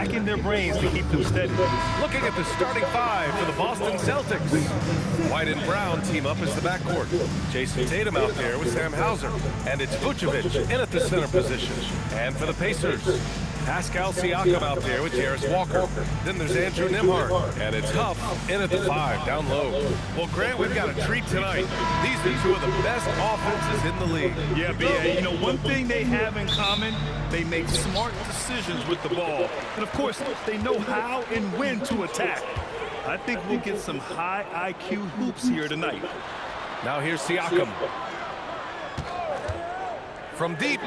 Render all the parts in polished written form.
racking their brains to keep them steady. Looking at the starting five for the Boston Celtics. White and Brown team up as the backcourt. Jason Tatum out there with Sam Hauser. And it's Vucevic in at the center position. And for the Pacers, Pascal Siakam out there with Jarris Walker. Then there's Andrew Nembhard. And it's Huff in at the 5, down low. Well, Grant, we've got a treat tonight. These are two of the best offenses in the league. Yeah, B.A., you know, one thing they have in common, they make smart decisions with the ball. And, of course, they know how and when to attack. I think we'll get some high IQ hoops here tonight. Now here's Siakam. From deep.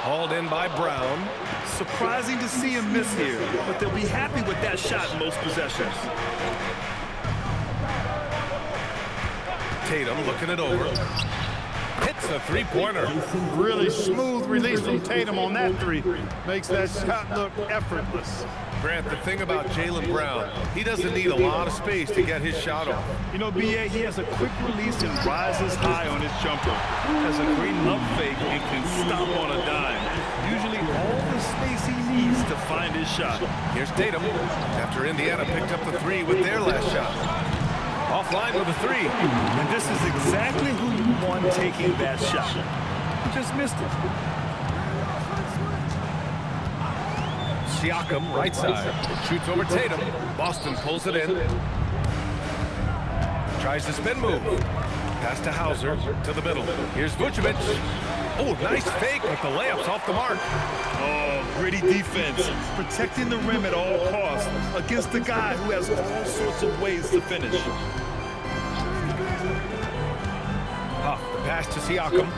Hauled in by Brown. Surprising to see him miss here, but they'll be happy with that shot in most possessions. Tatum looking it over. Hits a three-pointer. Really smooth release from Tatum on that three. Makes that shot look effortless. Grant, the thing about Jaylen Brown, he doesn't need a lot of space to get his shot off. You know, B.A., he has a quick release and rises high on his jumper. Has a great love fake and can stop on a dime. Usually all the space he needs to find his shot. Here's Tatum after Indiana picked up the 3 with their last shot. Offline with a 3. And this is exactly who you want taking that shot. He just missed it. Siakam, right side, shoots over Tatum. Boston pulls it in. Tries the spin move. Pass to Hauser, to the middle. Here's Vucevic. Oh, nice fake, but the layup's off the mark. Oh, gritty defense. Protecting the rim at all costs against a guy who has all sorts of ways to finish. Huff, the pass to Siakam.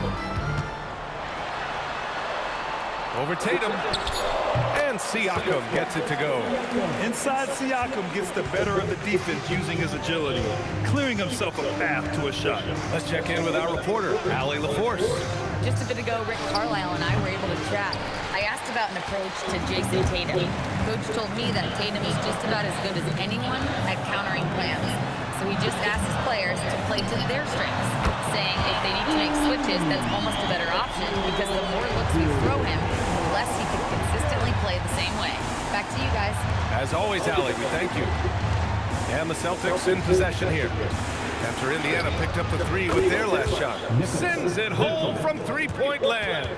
Over Tatum. And Siakam gets it to go. Inside, Siakam gets the better of the defense using his agility, clearing himself a path to a shot. Let's check in with our reporter, Allie LaForce. Just a bit ago, Rick Carlisle and I were able to chat. I asked about an approach to Jason Tatum. Coach told me that Tatum is just about as good as anyone at countering plans. So he just asked his players to play to their strengths, saying if they need to make switches, that's almost a better option because the more looks we throw him, the less he can consistently play the same way. Back to you guys. As always, Allie, we thank you. And the Celtics in possession here. After Indiana picked up the 3 with their last shot. Sends it home from three-point land.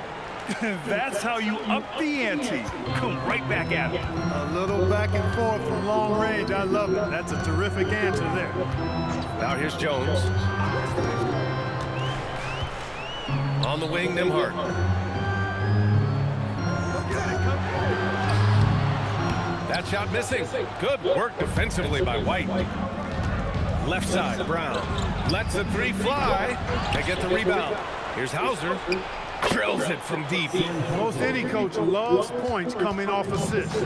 That's how you up the ante. Come right back at it. A little back and forth from long range. I love it. That's a terrific answer there. Now here's Jones. On the wing, Nembhard. That shot missing. Good work defensively by White. Left side, Brown. Lets the 3 fly. They get the rebound. Here's Hauser. Drills it from deep. Most any coach loves points coming off assists.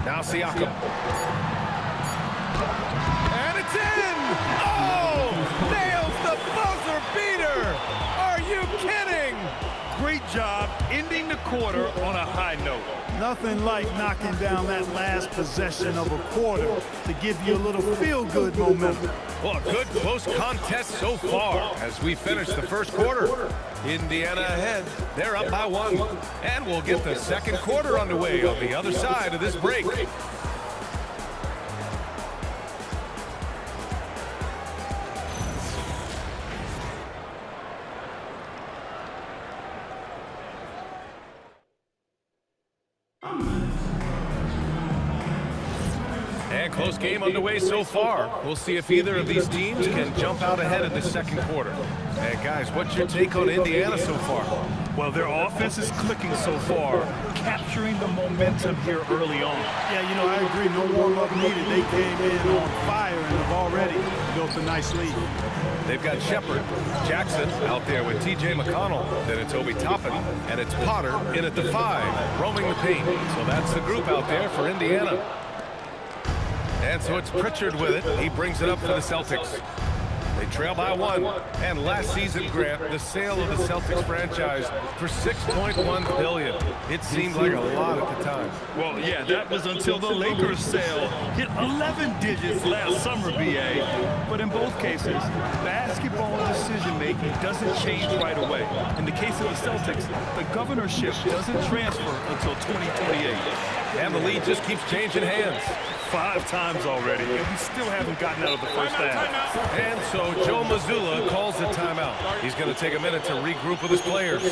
Now Siakam. And it's in! Oh! Nails the buzzer beater! Are you kidding? Great job ending the quarter on a high note. Nothing like knocking down that last possession of a quarter to give you a little feel-good momentum. Well, a good close contest so far as we finish the first quarter. Indiana ahead. They're up by 1. And we'll get the second quarter underway on the other side of this break. And close game underway so far. We'll see if either of these teams can jump out ahead in the second quarter. Hey, guys, what's your take on Indiana so far? Well, their offense is clicking so far, capturing the momentum here early on. Yeah, you know, I agree. No warm-up needed. They came in on fire and have already built a nice lead. They've got Shepard, Jackson out there with T.J. McConnell. Then it's Obi Toppin, and it's Potter in at the 5, roaming the paint. So that's the group out there for Indiana. And so it's Pritchard with it. He brings it up for the Celtics. They trail by 1. And last season, Grant, the sale of the Celtics franchise for $6.1 billion. It seemed like a lot at the time. Well, yeah, that was until the Lakers sale hit 11 digits last summer, BA. But in both cases, basketball decision-making doesn't change right away. In the case of the Celtics, the governorship doesn't transfer until 2028. And the lead just keeps changing hands. 5 times already, and we still haven't gotten out of the first half. And so Joe Mazzulla calls the timeout. He's going to take a minute to regroup with his players.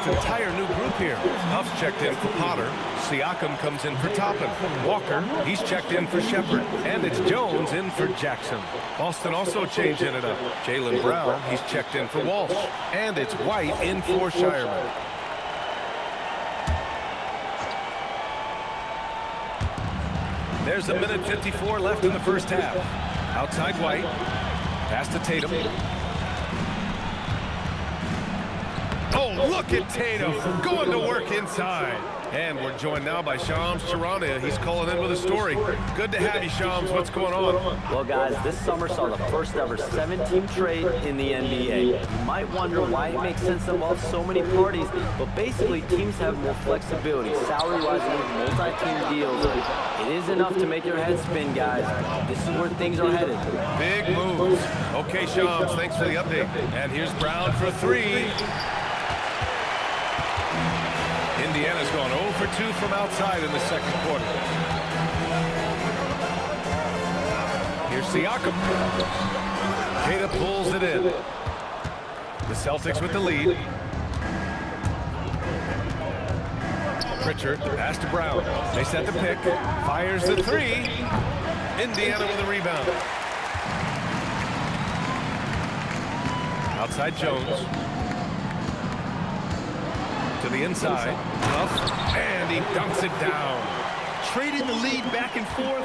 Entire new group here. Huff's checked in for Potter. Siakam comes in for Toppin. Walker, he's checked in for Shepard. And it's Jones in for Jackson. Boston also changing it up. Jaylen Brown, he's checked in for Walsh. And it's White in for Shireman. There's 1:54 left in the first half. Outside White. Pass to Tatum. Oh, look at Tatum going to work inside. And we're joined now by Shams Charania. He's calling in with a story. Good to have you, Shams. What's going on? Well, guys, this summer saw the first ever 7-team trade in the NBA. You might wonder why it makes sense to involve so many parties, but basically teams have more flexibility, salary-wise, and multi-team deals. It is enough to make your head spin, guys. This is where things are headed. Big moves. Okay, Shams, thanks for the update. And here's Brown for 3. Indiana's gone 0 for 2 from outside in the second quarter. Here's Siakam. Tatum pulls it in. The Celtics with the lead. Pritchard, pass to Brown. They set the pick. Fires the 3. Indiana with a rebound. Outside Jones. To the inside. Huff. And he dunks it down. Trading the lead back and forth,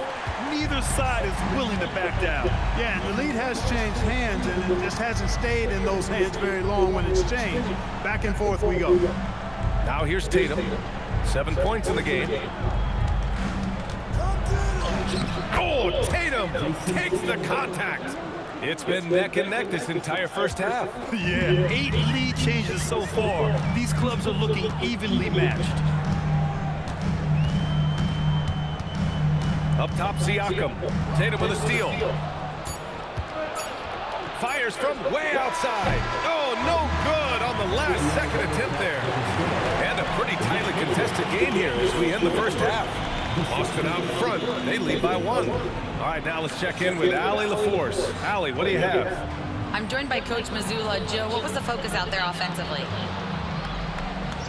neither side is willing to back down. Yeah, and the lead has changed hands, and it just hasn't stayed in those hands very long when it's changed. Back and forth we go. Now here's Tatum. 7 points in the game. Oh, Tatum takes the contact. It's been neck and neck this entire first half. Yeah, 8 lead changes so far. These clubs are looking evenly matched. Up top, Siakam. Tatum with a steal. Fires from way outside. Oh, no good on the last second attempt there. And a pretty tightly contested game here as we end the first half. Boston out in front. They lead by 1. All right, now let's check in with Allie LaForce. Allie, what do you have? I'm joined by Coach Mazzulla. Joe, what was the focus out there offensively?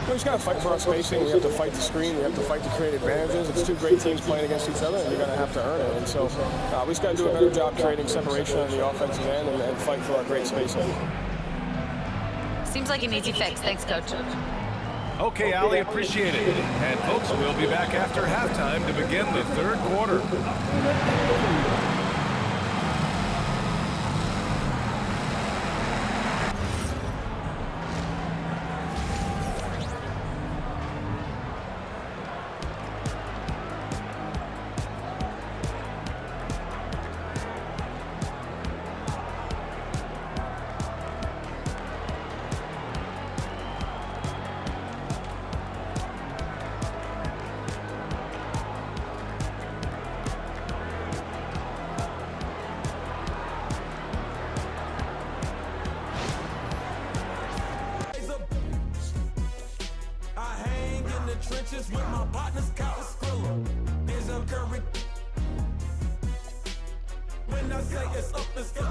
We just got to fight for our spacing. We have to fight the screen. We have to fight to create advantages. It's 2 great teams playing against each other, and you're going to have to earn it. And so we just got to do a better job creating separation on the offensive end and fight for our great spacing. Seems like an easy fix. Thanks, Coach. Okay, Allie, appreciate it. And folks, we'll be back after halftime to begin the third quarter. say it's up, it's